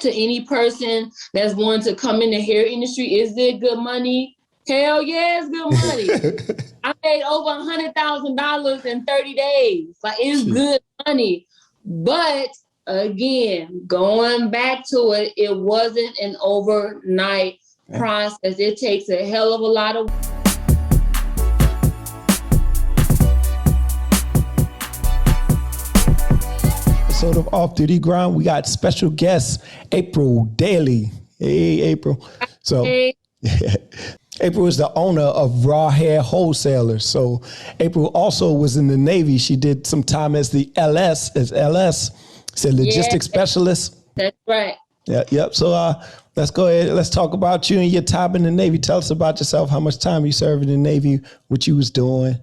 to any person that's wanting to come in the hair industry, is it good money? Hell yeah, it's good money. I made over $100,000 in 30 days. Like, it's good money. But again, going back to it, it wasn't an overnight process. It takes a hell of a lot of episode of Off Duty Grind, we got special guest April Dailey. Hey, April. So, April is the owner of RawHairWholesalers. So, April also was in the Navy. She did some time as the LS, said logistics specialist. That's right. Yeah, yep. So, let's go ahead. Let's talk about you and your time in the Navy. Tell us about yourself. How much time you served in the Navy? What you was doing?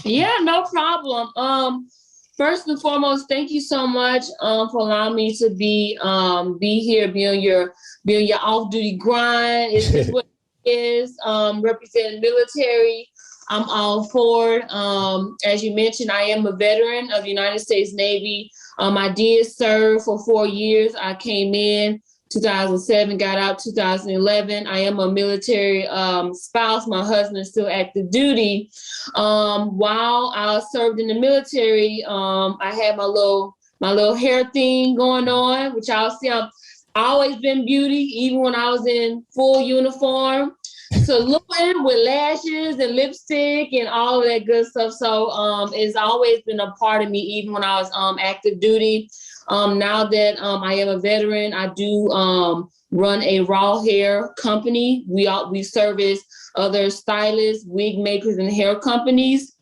Yeah, no problem. First and foremost, thank you so much for allowing me to be here, be on your off-duty grind. It's what it is, representing military. I'm all for it. As you mentioned, I am a veteran of the United States Navy. I did serve for 4 years. I came in 2007, got out 2011. I am a military spouse. My husband is still active duty. While I served in the military, I had my little hair thing going on, which I'll see. I've always been beauty, even when I was in full uniform. Saluting with lashes and lipstick and all of that good stuff. So it's always been a part of me, even when I was active duty. Now that I am a veteran, I do run a raw hair company. We service other stylists, wig makers, and hair companies.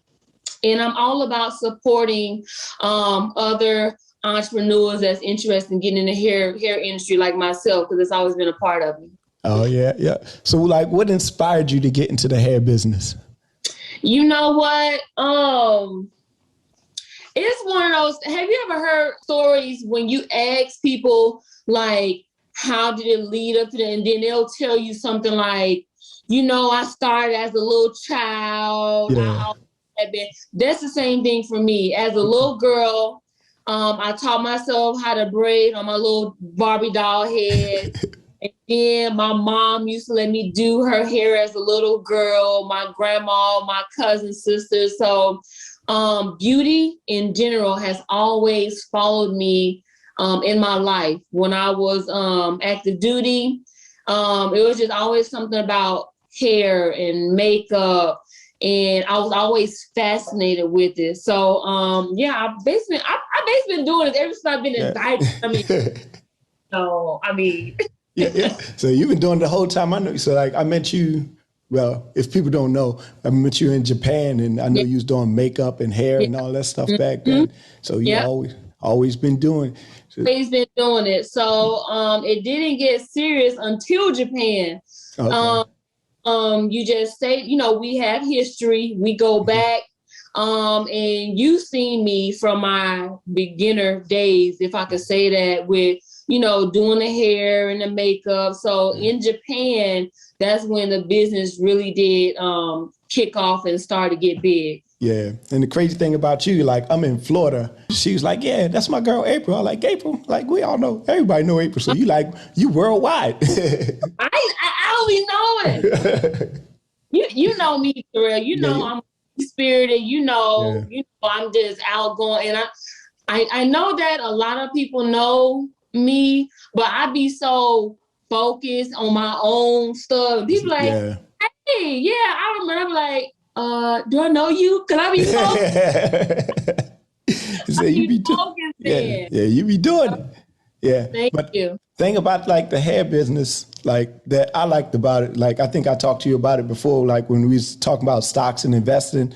And I'm all about supporting other entrepreneurs that's interested in getting in the hair industry like myself, because it's always been a part of me. Oh, yeah, yeah. So, like, what inspired you to get into the hair business? You know what? It's one of those, have you ever heard stories when you ask people, like, how did it lead up to that? And then they'll tell you something like, I started as a little child. Yeah. That's the same thing for me. As a little girl, I taught myself how to braid on my little Barbie doll head. And then my mom used to let me do her hair as a little girl, my grandma, my cousin, sisters. So beauty in general has always followed me in my life. When I was active duty, it was just always something about hair and makeup. And I was always fascinated with it. So, I've basically been doing this ever since I've been in diapers. Yeah. So you've been doing it the whole time. I know. So like I met you. Well, if people don't know, I met you in Japan, and I know you was doing makeup and hair and all that stuff back then. So you always been doing. Always been doing it. So it didn't get serious until Japan. Okay. You just say, we have history. We go back. And you've seen me from my beginner days, if I could say that, with doing the hair and the makeup. So in Japan, that's when the business really did kick off and start to get big. Yeah. And the crazy thing about you, like, I'm in Florida. She was like, yeah, that's my girl, April. I'm like, April, like, we all know, everybody know April. So you worldwide. I always know it. You know me, Terrell. I'm spirited. I'm just outgoing. And I know that a lot of people know me, but I be so focused on my own stuff. People like, hey, I remember, like, do I know you? Cause I be focused. So you be focused. Yeah, you be doing it. Yeah. Thank you. Thing about like the hair business, like that I liked about it, like I think I talked to you about it before, like when we was talking about stocks and investing.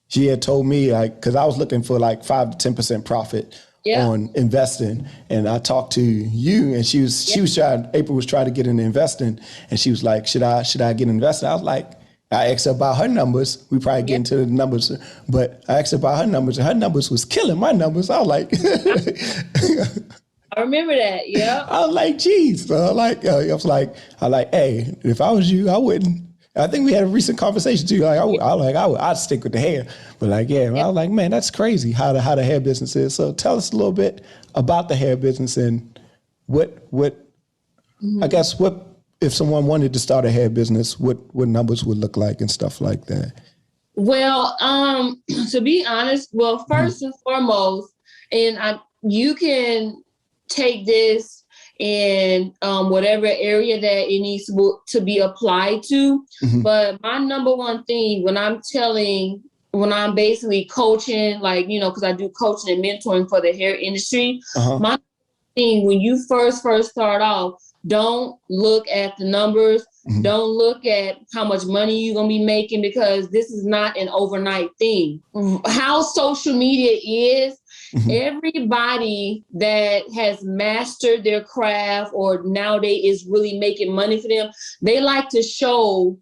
She had told me, like, because I was looking for like 5 to 10% profit on investing, and I talked to you, and she was trying. April was trying to get into investing, and she was like, "Should I get invested?" I was like, I asked her about her numbers. We probably get into the numbers, but I asked her about her numbers, and her numbers was killing my numbers. I was like, I remember that. Yeah. I was like, geez. So I was like, hey, if I was you, I wouldn't. I think we had a recent conversation too. I'd stick with the hair, but I was like, man, that's crazy how the hair business is. So tell us a little bit about the hair business and I guess what if someone wanted to start a hair business, what numbers would look like and stuff like that? Well, to be honest, first and foremost, and you can take this in whatever area that it needs to be applied to. But my number one thing when I'm basically coaching, like, because I do coaching and mentoring for the hair industry, my thing when you first start off, don't look at the numbers. Don't look at how much money you're going to be making, because this is not an overnight thing. How social media is, everybody that has mastered their craft or nowadays is really making money for them, they like to show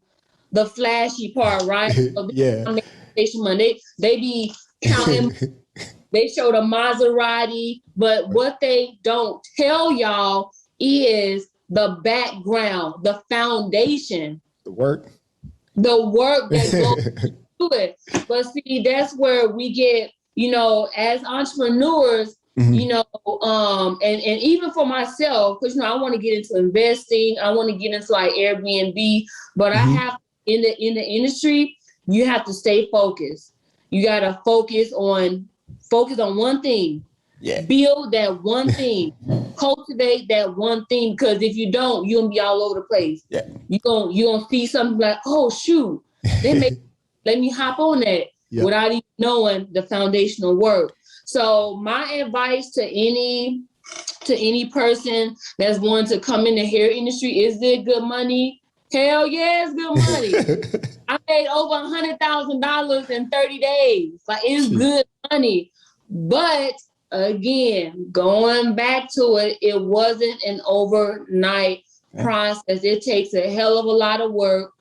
the flashy part, right? So money. They be counting, they show the Maserati, but what they don't tell y'all is the background, the foundation, the work that goes into it. But see, that's where we get, as entrepreneurs, and even for myself, because I want to get into investing, I want to get into like Airbnb, but I have in the industry, you have to stay focused. You gotta focus on one thing. Yeah. Build that one thing. Cultivate that one thing, because if you don't, you're gonna be all over the place. Yeah. You're gonna see something like, oh shoot, let me hop on that without even knowing the foundational work. So my advice to any person that's wanting to come in the hair industry, is it good money? Hell yeah, it's good money. I made over $100,000 in 30 days. Like, it's good money. But again, going back to it, it wasn't an overnight process. It takes a hell of a lot of work.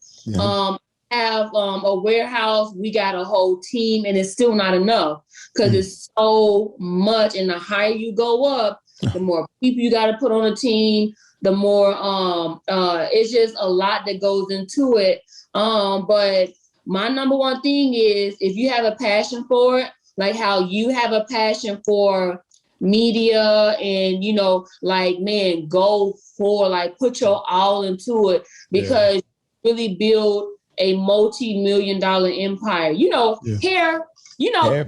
Have a warehouse, we got a whole team, and it's still not enough because it's so much. And the higher you go up, the more people you got to put on a team, the more it's just a lot that goes into it. But my number one thing is, if you have a passion for it, like how you have a passion for media, and go for, like, put your all into it, because you really build a multi-million-dollar empire. Hair, hair.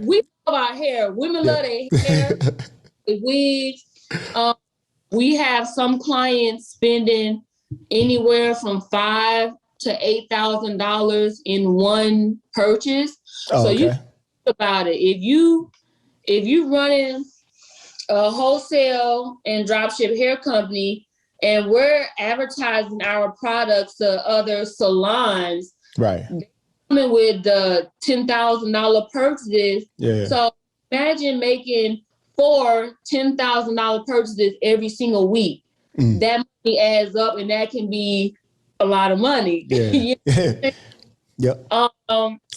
We love our hair. Women love their hair, the wigs. We have some clients spending anywhere from $5,000 to $8,000 in one purchase. You think about it. If you running a wholesale and dropship hair company, and we're advertising our products to other salons, right? Coming with the $10,000 purchases. Yeah. So imagine making 4 $10,000 purchases every single week. That money adds up, and that can be a lot of money. Yeah. Yep. But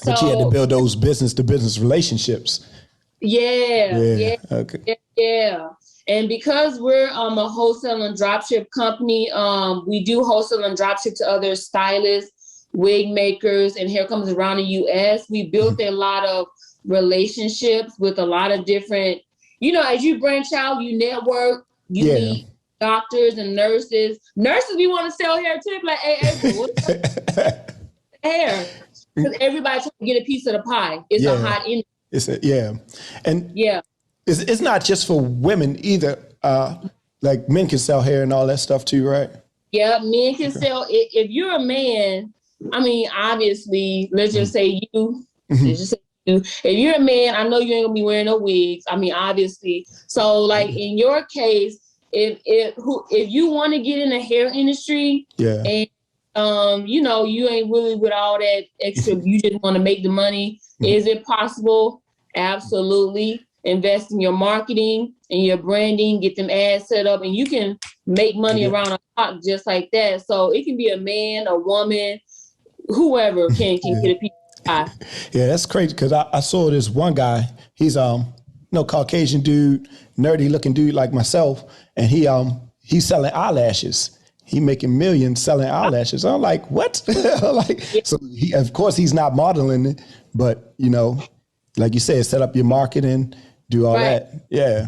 you had to build those business-to-business relationships. Yeah. Okay. Yeah. And because we're a wholesale and dropship company, we do wholesale and dropship to other stylists, wig makers, and hair companies around the U.S. We built a lot of relationships with a lot of different, as you branch out, you network, you meet doctors and nurses. Nurses, we want to sell hair too. Like, hey, April, what's up? Hair. Because everybody's trying to get a piece of the pie. It's a hot industry. And it's not just for women either. Like, men can sell hair and all that stuff too, right? Yeah, men can sell. If you're a man, I mean, obviously, let's just say you. If you're a man, I know you ain't gonna be wearing no wigs. I mean, obviously. So, like, in your case, if you want to get in the hair industry, and you ain't really with all that extra, you just want to make the money. Is it possible? Absolutely. Invest in your marketing and your branding, get them ads set up, and you can make money around a clock just like that. So it can be a man, a woman, whoever can get a piece of pie. Yeah, that's crazy, because I saw this one guy. He's Caucasian dude, nerdy looking dude like myself, and he's selling eyelashes. He making millions selling eyelashes. I'm like, what? So of course he's not modeling it, but like you said, set up your marketing, do all that. Yeah.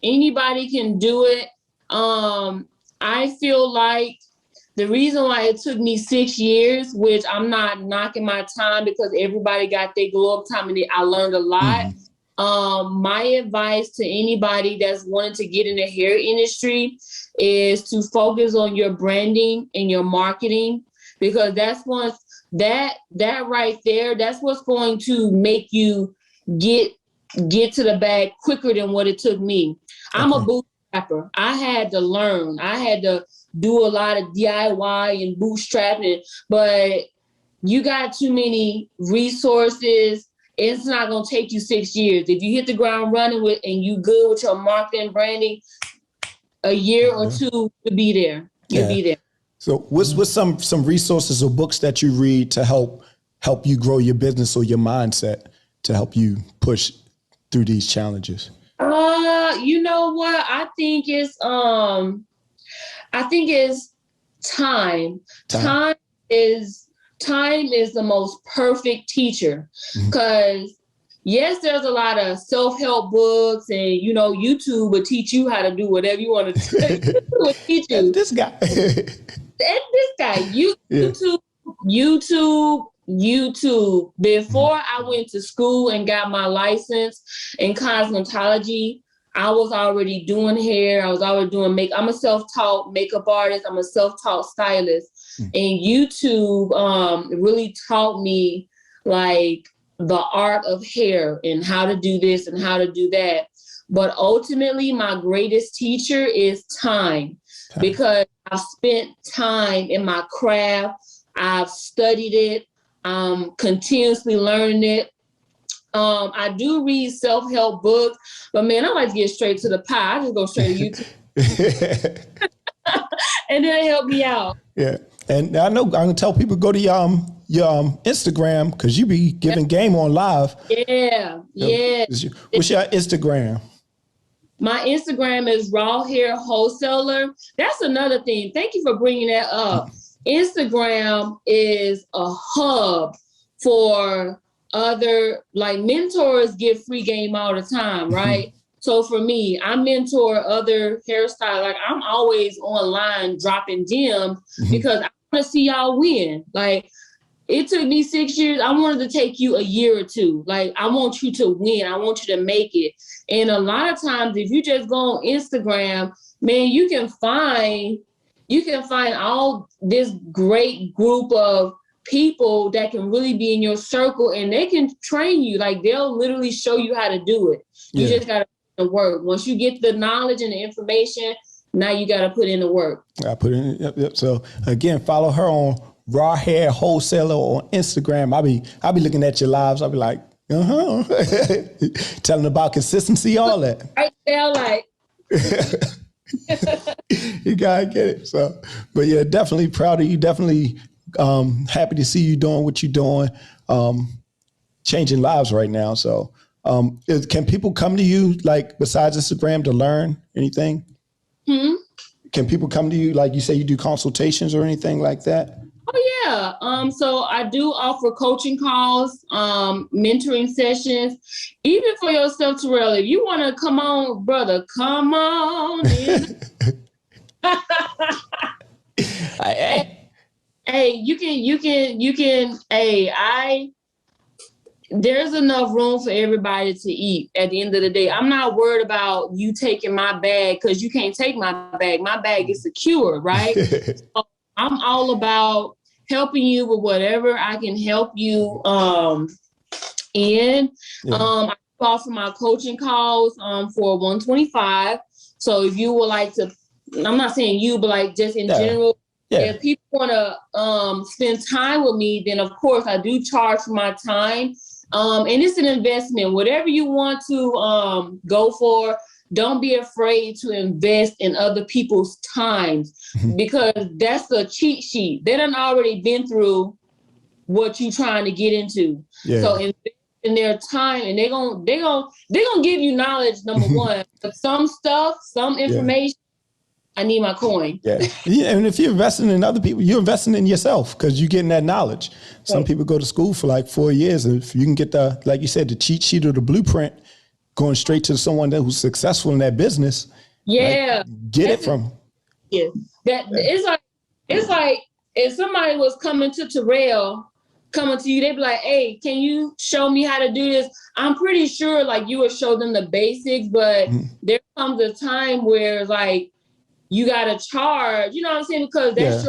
Anybody can do it. I feel like the reason why it took me 6 years, which I'm not knocking my time because everybody got their glow up time and I learned a lot. My advice to anybody that's wanting to get in the hair industry is to focus on your branding and your marketing, because that's that right there, that's what's going to make you get to the bag quicker than what it took me. I'm a bootstrapper. I had to learn. I had to do a lot of DIY and bootstrapping, but you got too many resources. It's not going to take you 6 years. If you hit the ground running with and you good with your marketing branding, a year or two to be there. You'll be there. So what's some resources or books that you read to help you grow your business or your mindset to help you push through these challenges? You know what? I think it's time. Time is the most perfect teacher, because yes, there's a lot of self-help books and, YouTube will teach you how to do whatever you want to teach you. This guy. YouTube. Before I went to school and got my license in cosmetology, I was already doing hair. I was already doing makeup. I'm a self-taught makeup artist. I'm a self-taught stylist. And YouTube really taught me like the art of hair and how to do this and how to do that. But ultimately, my greatest teacher is time, because I've spent time in my craft. I've studied it. I'm continuously learning it. I do read self-help books, but man, I like to get straight to the pie. I just go straight to YouTube. And then it helped me out. Yeah. And I know I'm going to tell people go to your Instagram, because you be giving game on live. Yeah. What's your Instagram? My Instagram is RawHairWholesaler. That's another thing. Thank you for bringing that up. Instagram is a hub for other, like, mentors give free game all the time, right? So for me, I mentor other hairstylists. Like, I'm always online dropping gems because I want to see y'all win. Like, it took me 6 years. I wanted to take you a year or two. Like, I want you to win. I want you to make it. And a lot of times, if you just go on Instagram, man, you can find all this great group of people that can really be in your circle, and they can train you. Like, they'll literally show you how to do it. You just got to put in the work. Once you get the knowledge and the information, now you got to put in the work. I put in. Yep. So again, follow her on Raw Hair Wholesaler on Instagram. I'll be looking at your lives. I'll be like, telling about consistency, all that. Right there, like. You gotta get it. So, but yeah, definitely proud of you. Definitely happy to see you doing what you're doing, changing lives right now. So, can people come to you, like, besides Instagram, to learn anything? Can people come to you, like you say, you do consultations or anything like that? Oh yeah. So I do offer coaching calls, mentoring sessions, even for yourself, Terrell. If you want to come on, brother, come on in. Hey, you can. Hey, there's enough room for everybody to eat at the end of the day. I'm not worried about you taking my bag, because you can't take my bag. My bag is secure, right? So I'm all about helping you with whatever I can help you in. I offer my coaching calls for $125. So if you would like to, I'm not saying you, but like just in general, if people want to spend time with me, then of course I do charge for my time. And it's an investment. Whatever you want to go for, don't be afraid to invest in other people's times, because that's a cheat sheet. They done already been through what you trying to get into. So invest in their time, and they're gonna give you knowledge, number one. But some stuff, some information, I need my coin. And if you're investing in other people, you're investing in yourself, because you're getting that knowledge. Some people go to school for like 4 years, and if you can get the, like you said, the cheat sheet or the blueprint, going straight to someone who's successful in that business, Yeah. Like, get it from 'em. Yeah. It's like if somebody was coming to Terrell, coming to you, they'd be like, hey, can you show me how to do this? I'm pretty sure like you would show them the basics, but there comes a time where like you gotta charge, you know what I'm saying? Because that's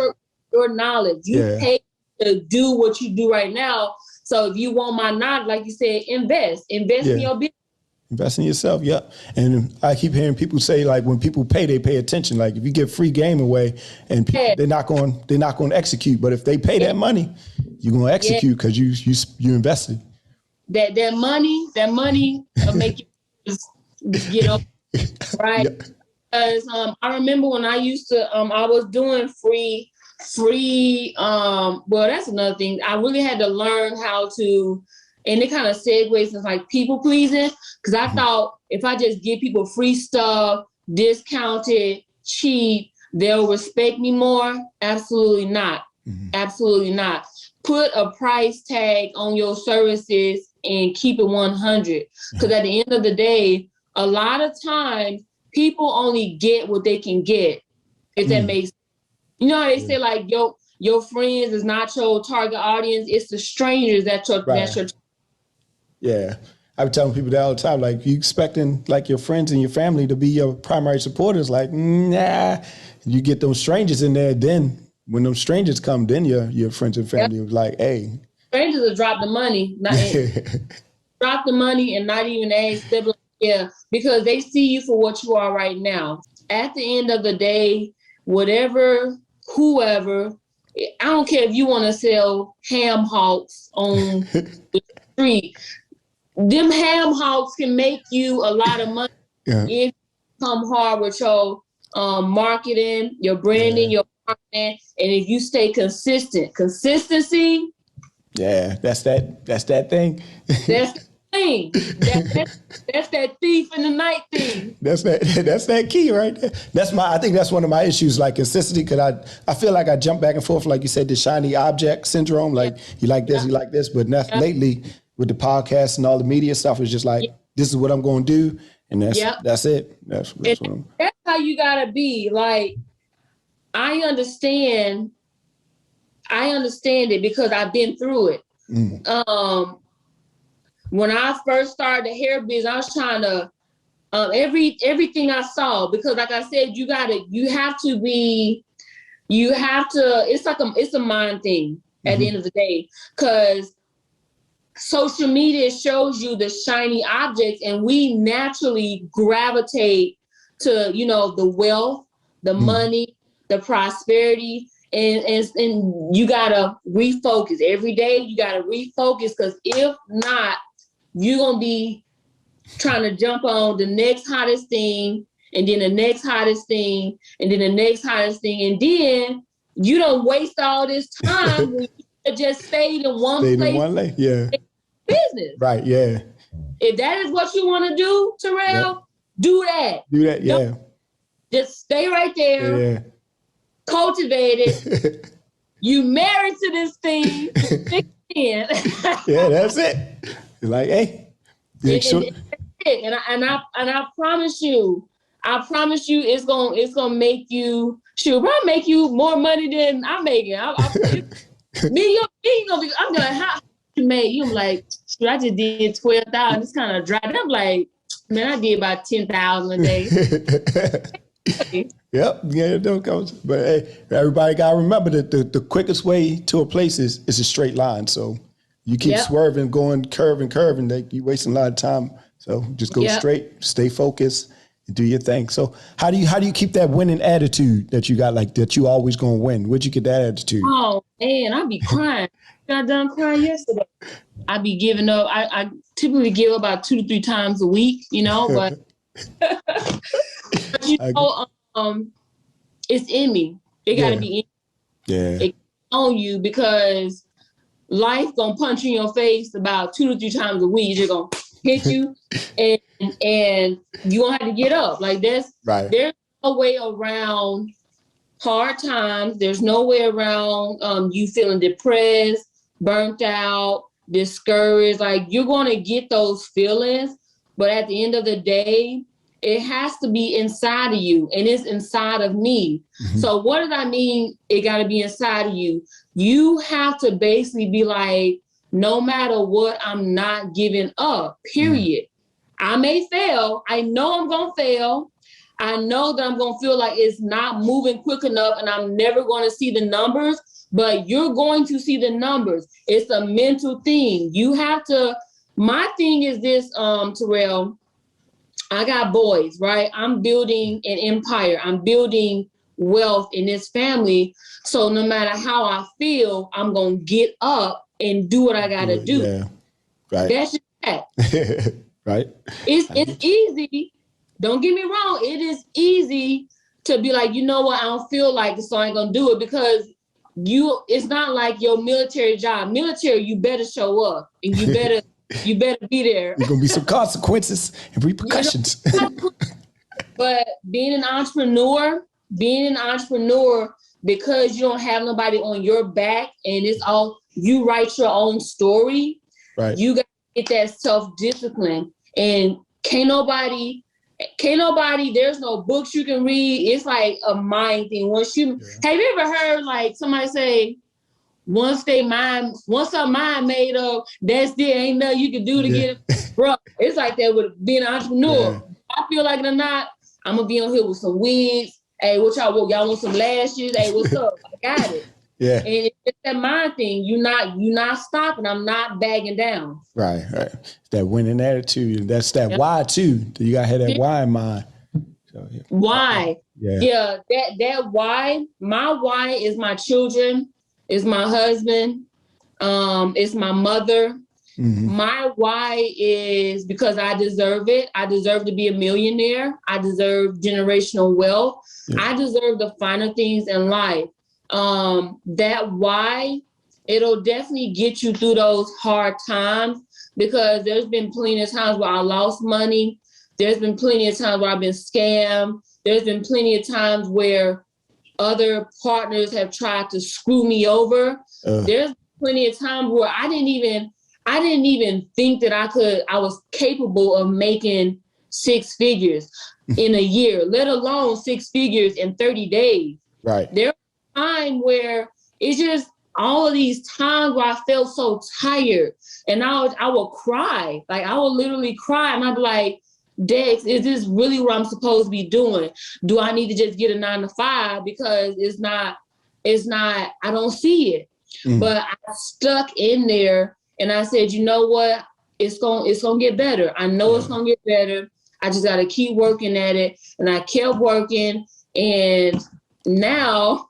your knowledge. You pay to do what you do right now. So if you want my knowledge, like you said, invest in your business. Invest in yourself, And I keep hearing people say like when people pay, they pay attention. Like if you give free game away, and people, they're not going to execute. But if they pay that money, you're going to execute because you invested. That money will make you just get up, right? Because I remember when I used to I was doing free. Well, that's another thing. I really had to learn how to. And it kind of segues into like people pleasing, because I thought if I just give people free stuff, discounted, cheap, they'll respect me more. Absolutely not. Absolutely not. Put a price tag on your services and keep it 100. Because at the end of the day, a lot of times people only get what they can get. If that makes sense. You know how they say like your friends is not your target audience. It's the strangers that's your Yeah. I be telling people that all the time, like you expecting like your friends and your family to be your primary supporters. Like, nah, you get those strangers in there. Then when those strangers come, then your friends and family was like, hey. Strangers will drop the money, drop the money and not even ask. They'll be like, because they see you for what you are right now. At the end of the day, whoever, I don't care if you want to sell ham hocks on the street. Them ham hocks can make you a lot of money if you come hard with your marketing, your branding, your marketing, and if you stay consistent. Consistency. Yeah, that's that thing. That's the thing. That's that thief in the night thing. That's that key right there. I think that's one of my issues, like consistency, because I feel like I jump back and forth, like you said, the shiny object syndrome. Like you like this, you like this, but lately with the podcast and all the media stuff, it's just like this is what I'm going to do, and that's it. That's how you gotta be. Like I understand it because I've been through it. When I first started the hair business, I was trying to everything I saw, because like I said, it's a mind thing at the end of the day, because social media shows you the shiny objects, and we naturally gravitate to, the wealth, the money, the prosperity, and you gotta refocus every day. You gotta refocus, because if not, you're gonna be trying to jump on the next hottest thing, and then the next hottest thing, and then the next hottest thing, and then you don't waste all this time when you just stayed in one place. Business. Right, yeah. If that is what you want to do, Terrell, do that. Just stay right there. Yeah. Cultivate it. You married to this thing. That's it. Like, hey. And I promise you, it's gonna make you. She'll probably make you more money than I'm making. I'm gonna how you made. You like, I just did 12,000. It's kind of dry. I'm like, man, I did about 10,000 a day. Don't coach. But hey, everybody gotta remember that the quickest way to a place is a straight line. So you keep swerving, going curving, you wasting a lot of time. So just go straight, stay focused, and do your thing. So how do you keep that winning attitude that you got, like that you always gonna win? Where'd you get that attitude? Oh man, I be crying. Got done crying yesterday. I be giving up. I typically give up about 2 to 3 times a week, but it's in me. It gotta be in me. It's on you, because life gonna punch you in your face about 2 to 3 times a week. It's gonna hit you, and you gonna have to get up. Like there's no way around hard times. There's no way around you feeling depressed, burnt out, discouraged. Like you're gonna get those feelings, but at the end of the day, it has to be inside of you, and it's inside of me. Mm-hmm. So what does that mean? It got to be inside of you. You have to basically be like, no matter what, I'm not giving up, period. I may fail. I know I'm going to fail. I know that I'm going to feel like it's not moving quick enough and I'm never going to see the numbers, but you're going to see the numbers. It's a mental thing. You have to, my thing is this, Terrell, I got boys, right? I'm building an empire. I'm building wealth in this family. So no matter how I feel, I'm going to get up and do what I got to do. Yeah. Right. That's just that. Right. It's easy. Don't get me wrong. It is easy to be like, you know what? I don't feel like it, so I ain't going to do it, because it's not like your military job. Military, you better show up and you better be there. There's going to be some consequences and repercussions. But being an entrepreneur, because you don't have nobody on your back and it's all, you write your own story. Right. You got to get that self-discipline, and can't nobody, there's no books you can read. It's like a mind thing. Have you ever heard like somebody say, once a mind made up, that's it, ain't nothing you can do to get it. Bro, it's like that with being an entrepreneur. Yeah. I feel like it or not, I'm gonna be on here with some wigs. Hey, what y'all want? Y'all want some lashes? Hey, what's up? I got it. Yeah. And it's that mind thing. You're not stopping. I'm not bagging down. Right. It's that winning attitude. That's that why too. You gotta have that why in mind. So, yeah. Why? Yeah. That why. My why is my children. Is my husband. It's my mother. Mm-hmm. My why is because I deserve it. I deserve to be a millionaire. I deserve generational wealth. Yeah. I deserve the finer things in life. That why, it'll definitely get you through those hard times, because there's been plenty of times where I lost money. There's been plenty of times where I've been scammed. There's been plenty of times where other partners have tried to screw me over. There's plenty of times where I didn't even think that I was capable of making 6 figures in a year, let alone 6 figures in 30 days. Right. There was a time where it's just all of these times where I felt so tired, and I would cry. Like I would literally cry, and I'd be like, Dex, is this really what I'm supposed to be doing? Do I need to just get a 9-to-5? Because it's not, I don't see it. But I stuck in there, and I said, you know what? It's gonna get better. I know it's gonna get better. I just gotta keep working at it. And I kept working, and now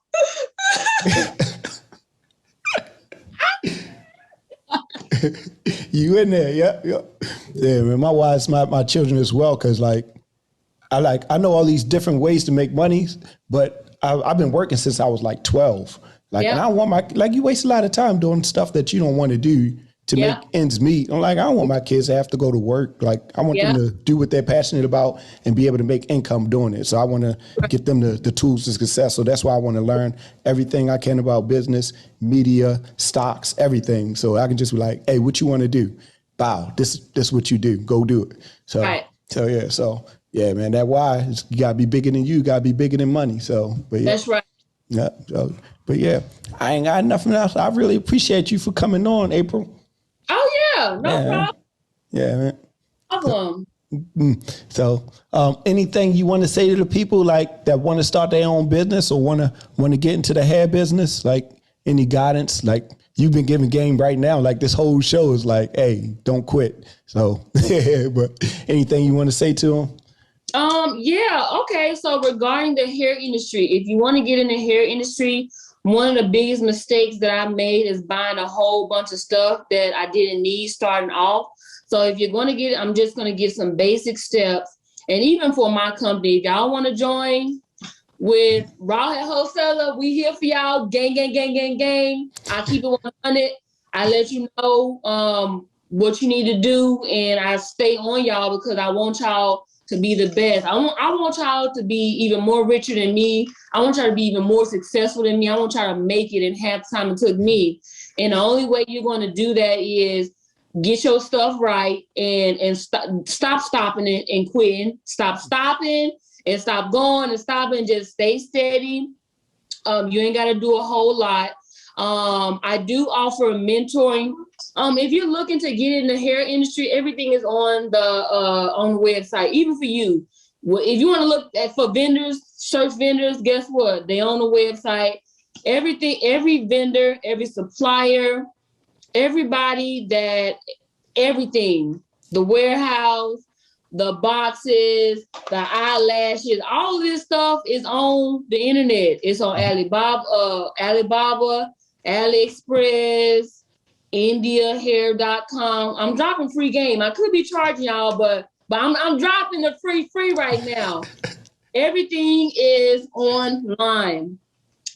you in there, yeah, man. My wife's my children as well, because I know all these different ways to make money, but I've been working since I was like 12. And I don't want you waste a lot of time doing stuff that you don't want to do to make ends meet. I'm like, I don't want my kids to have to go to work. Like, I want them to do what they're passionate about and be able to make income doing it. So I want to get them the tools to success. So that's why I want to learn everything I can about business, media, stocks, everything. So I can just be like, hey, what you want to do? Bow, this is what you do. Go do it. So man, that why is, you gotta be bigger than you. Gotta be bigger than money. So, but yeah. That's right. Yeah. So, but yeah, I ain't got nothing else. I really appreciate you for coming on, April. Oh yeah, no problem. Yeah, man. Problem. So, anything you want to say to the people like that want to start their own business or want to get into the hair business? Like any guidance? Like you've been giving game right now. Like this whole show is like, hey, don't quit. So, but anything you want to say to them? Yeah. Okay. So regarding the hair industry, if you want to get in the hair industry, one of the biggest mistakes that I made is buying a whole bunch of stuff that I didn't need starting off. So if you're going to get it, I'm just going to give some basic steps. And even for my company, if y'all want to join with RawHairWholesalers, we here for y'all. Gang, gang, gang, gang, gang. I keep it 100. I let you know what you need to do, and I stay on y'all because I want y'all to be the best. I want y'all to be even more richer than me. I want y'all to be even more successful than me. I want y'all to make it in half the time it took me. And the only way you're going to do that is get your stuff right and stop stopping it and quitting. Stop stopping and stop going and stopping. Just stay steady. You ain't got to do a whole lot. I do offer mentoring. If you're looking to get in the hair industry, everything is on the website. Even for you, if you want to look for vendors, search vendors. Guess what? They on the website. Everything, every vendor, every supplier, everybody everything, the warehouse, the boxes, the eyelashes, all this stuff is on the internet. It's on Alibaba, AliExpress, IndiaHair.com. I'm dropping free game. I could be charging y'all, but I'm dropping the free right now. Everything is online.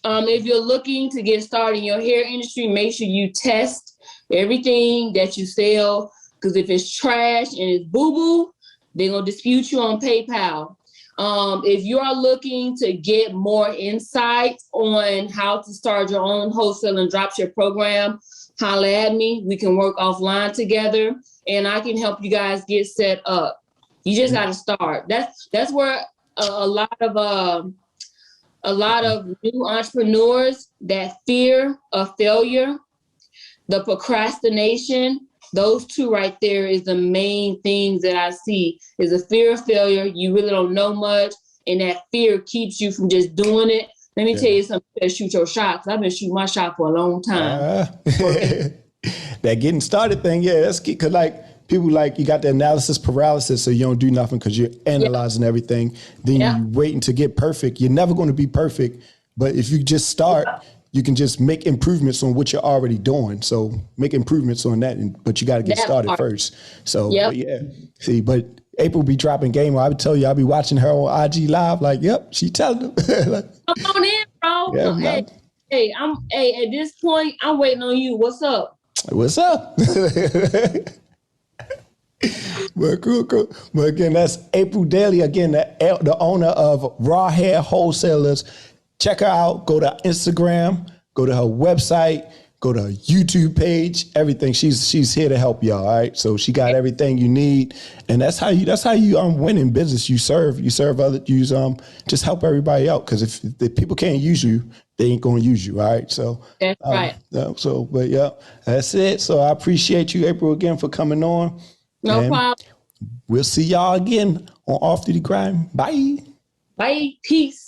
If you're looking to get started in your hair industry, make sure you test everything that you sell, because if it's trash and it's boo-boo, they're going to dispute you on PayPal. If you are looking to get more insight on how to start your own wholesale and dropship program, holla at me. We can work offline together, and I can help you guys get set up. You just got to start. That's where a lot of new entrepreneurs, that fear of failure, the procrastination, those two right there is the main things that I see, is a fear of failure. You really don't know much, and that fear keeps you from just doing it. Let me tell you something, you better shoot your shot, because I've been shooting my shot for a long time. That getting started thing, that's key, because people you got the analysis paralysis, so you don't do nothing because you're analyzing everything. Then you're waiting to get perfect. You're never going to be perfect, but if you just start, you can just make improvements on what you're already doing. So make improvements on that, but you got to get started first. So but April be dropping game. I would tell you, I'll be watching her on IG Live. She telling them. Come on in, bro. Hey, at this point, I'm waiting on you. What's up? What's up? Well, cool. But again, that's April Dailey, again, the owner of Raw Hair Wholesalers. Check her out. Go to Instagram, go to her website, go to her YouTube page, everything. She's here to help y'all, all right? So she got everything you need. And that's how you win in business. You serve others, just help everybody out. Because if the people can't use you, they ain't gonna use you, all right? So that's right. That's it. So I appreciate you, April, again, for coming on. No problem. We'll see y'all again on Off Duty Grind. Bye. Bye. Peace.